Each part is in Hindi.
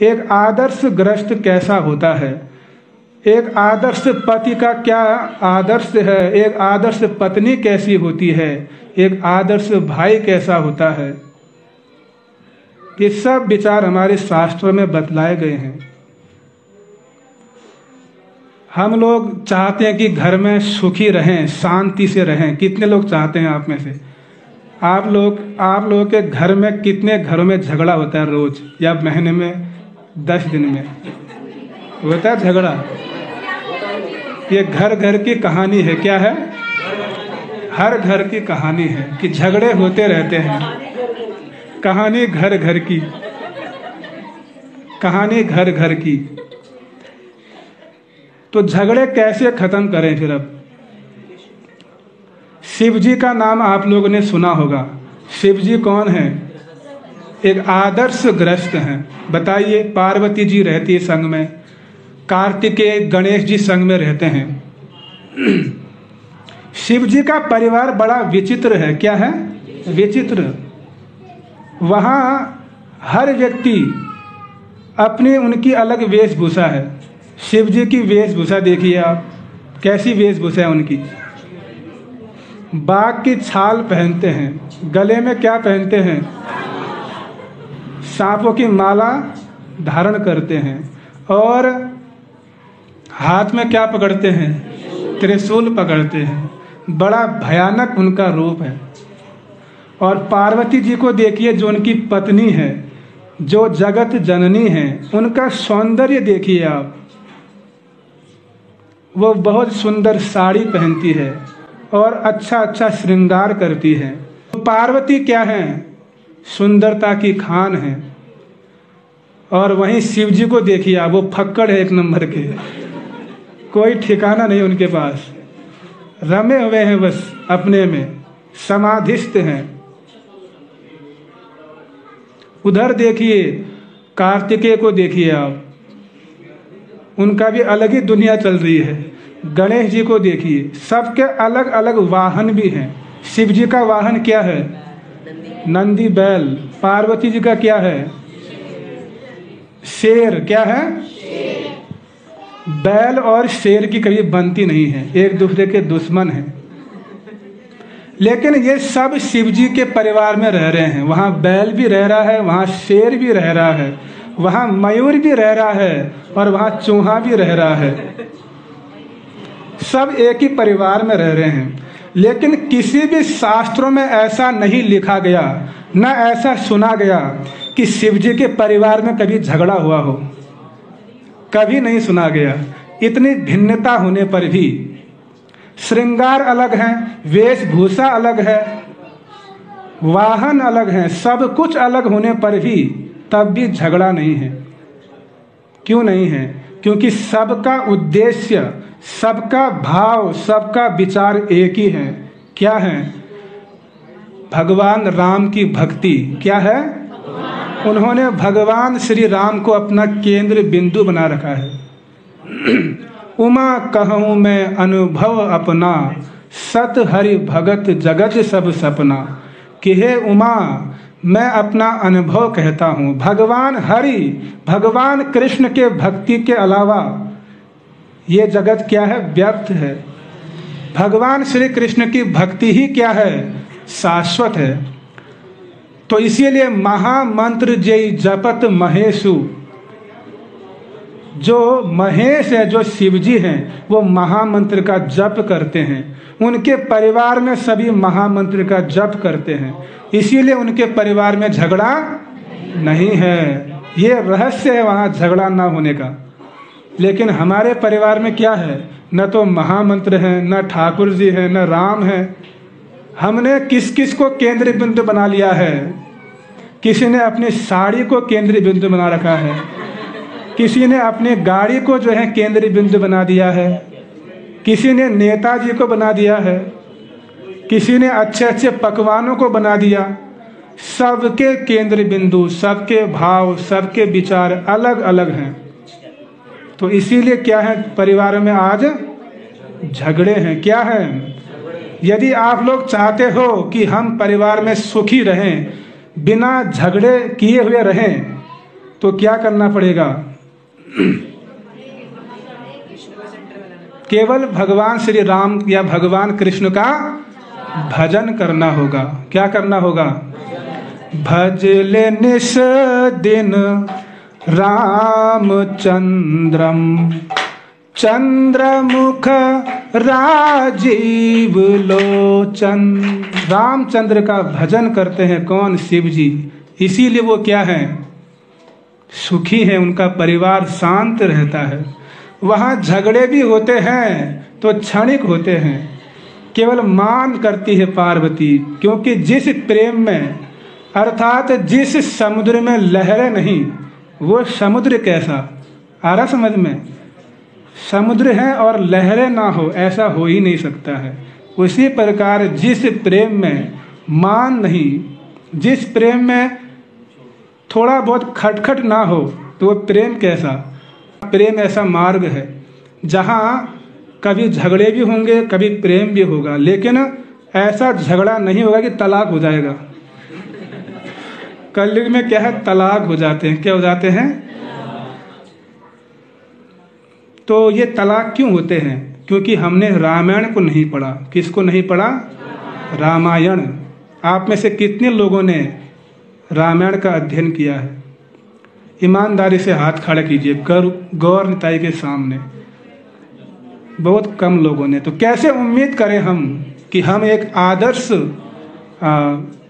एक आदर्श गृहस्थ कैसा होता है, एक आदर्श पति का क्या आदर्श है, एक आदर्श पत्नी कैसी होती है, एक आदर्श भाई कैसा होता है, ये सब विचार हमारे शास्त्रों में बतलाए गए हैं। हम लोग चाहते हैं कि घर में सुखी रहें, शांति से रहें। कितने लोग चाहते हैं आप में से? आप लोगों के घर में कितने घरों में झगड़ा होता है रोज या महीने में 10 दिन में होता है झगड़ा? ये घर घर की कहानी है। क्या है? हर घर की कहानी है कि झगड़े होते रहते हैं। कहानी घर घर की, कहानी घर घर की। तो झगड़े कैसे खत्म करें फिर? अब शिव जी का नाम आप लोगों ने सुना होगा। शिव जी कौन है? एक आदर्श गृहस्थ हैं। बताइए, पार्वती जी रहती है संग में, कार्तिकेय गणेश जी संग में रहते हैं। शिव जी का परिवार बड़ा विचित्र है। क्या है? विचित्र। वहाँ हर व्यक्ति अपनी उनकी अलग वेशभूषा है। शिव जी की वेशभूषा देखिए आप, कैसी वेशभूषा है उनकी। बाघ की छाल पहनते हैं, गले में क्या पहनते हैं? सांपों की माला धारण करते हैं, और हाथ में क्या पकड़ते हैं? त्रिशूल पकड़ते हैं। बड़ा भयानक उनका रूप है। और पार्वती जी को देखिए, जो उनकी पत्नी है, जो जगत जननी है, उनका सौंदर्य देखिए आप। वो बहुत सुंदर साड़ी पहनती है और अच्छा अच्छा श्रृंगार करती है। तो पार्वती क्या है? सुंदरता की खान है। और वहीं शिव जी को देखिए आप, वो फक्कड़ है एक नंबर के, कोई ठिकाना नहीं उनके पास, रमे हुए हैं बस अपने में, समाधिस्थ हैं। उधर देखिए कार्तिकेय को देखिए आप, उनका भी अलग ही दुनिया चल रही है। गणेश जी को देखिए, सबके अलग अलग वाहन भी हैं। शिव जी का वाहन क्या है? नंदी बैल। पार्वती जी का क्या है? शेर। क्या है? बैल और शेर की कभी बनती नहीं है, एक दूसरे के दुश्मन हैं। लेकिन ये सब शिव जी के परिवार में रह रहे हैं। वहाँ बैल भी रह रहा है, वहाँ शेर भी रह रहा है, वहाँ मयूर भी रह रहा है, और वहाँ चूहा भी रह रहा है। सब एक ही परिवार में रह रहे हैं। लेकिन किसी भी शास्त्रों में ऐसा नहीं लिखा गया, न ऐसा सुना गया कि शिव जी के परिवार में कभी झगड़ा हुआ हो। कभी नहीं सुना गया। इतनी भिन्नता होने पर भी, श्रृंगार अलग है, वेशभूषा अलग है, वाहन अलग है, सब कुछ अलग होने पर भी तब भी झगड़ा नहीं है। क्यों नहीं है? क्योंकि सबका उद्देश्य, सबका भाव, सबका विचार एक ही है। क्या है? भगवान राम की भक्ति। क्या है? उन्होंने भगवान श्री राम को अपना केंद्र बिंदु बना रखा है। उमा कहूँ मैं अनुभव अपना, सत हरि भगत जगत सब सपना। कि हे उमा, मैं अपना अनुभव कहता हूँ। भगवान हरि, भगवान कृष्ण के भक्ति के अलावा ये जगत क्या है? व्यर्थ है। भगवान श्री कृष्ण की भक्ति ही क्या है? शाश्वत है। तो इसीलिए महामंत्र जय जपत महेशु, जो महेश है, जो शिव जी हैं, वो महामंत्र का जप करते हैं। उनके परिवार में सभी महामंत्र का जप करते हैं। इसीलिए उनके परिवार में झगड़ा नहीं है। ये रहस्य है वहाँ झगड़ा ना होने का। लेकिन हमारे परिवार में क्या है? न तो महामंत्र है, न ठाकुर जी है, न राम है। हमने किस किस को केंद्र बिंदु बना लिया है? किसी ने अपनी साड़ी को केंद्र बिंदु बना रखा है, किसी ने अपनी गाड़ी को जो है केंद्र बिंदु बना दिया है, किसी ने नेताजी को बना दिया है, किसी ने अच्छे अच्छे पकवानों को बना दिया। सबके केंद्र बिंदु, सबके भाव, सबके विचार अलग अलग हैं। तो इसीलिए क्या है? परिवार में आज झगड़े हैं। क्या है? यदि आप लोग चाहते हो कि हम परिवार में सुखी रहें, बिना झगड़े किए हुए रहें, तो क्या करना पड़ेगा? केवल भगवान श्री राम या भगवान कृष्ण का भजन करना होगा। क्या करना होगा? भजले निश दिन रामचंद्रम चंद्रमुख राजीव लोचन। रामचंद्र का भजन करते हैं कौन? शिव जी। इसीलिए वो क्या है? सुखी है, उनका परिवार शांत रहता है। वहाँ झगड़े भी होते हैं तो क्षणिक होते हैं। केवल मान करती है पार्वती, क्योंकि जिस प्रेम में, अर्थात जिस समुद्र में लहरें नहीं, वो समुद्र कैसा? आ रहा समझ में? समुद्र है और लहरें ना हो, ऐसा हो ही नहीं सकता है। उसी प्रकार जिस प्रेम में मान नहीं, जिस प्रेम में थोड़ा बहुत खटखट ना हो, तो वो प्रेम कैसा? प्रेम ऐसा मार्ग है जहाँ कभी झगड़े भी होंगे, कभी प्रेम भी होगा, लेकिन ऐसा झगड़ा नहीं होगा कि तलाक हो जाएगा। कलयुग में क्या है? तलाक हो जाते हैं। क्या हो जाते हैं? तो ये तलाक क्यों होते हैं? क्योंकि हमने रामायण को नहीं पढ़ा। किसको नहीं पढ़ा? रामायण। आप में से कितने लोगों ने रामायण का अध्ययन किया है? ईमानदारी से हाथ खड़ा कीजिए गौर निताई के सामने। बहुत कम लोगों ने। तो कैसे उम्मीद करें हम कि हम एक आदर्श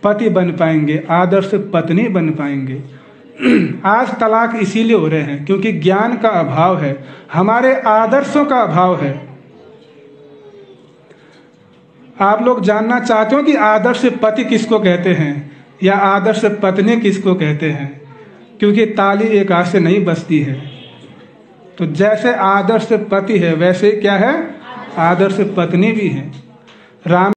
पति बन पाएंगे, आदर्श पत्नी बन पाएंगे? आज तलाक इसीलिए हो रहे हैं क्योंकि ज्ञान का अभाव है, हमारे आदर्शों का अभाव है। आप लोग जानना चाहते हो कि आदर्श पति किसको कहते हैं या आदर्श पत्नी किसको कहते हैं? क्योंकि ताली एक हाथ से नहीं बजती है। तो जैसे आदर्श पति है वैसे क्या है? आदर्श पत्नी भी है। राम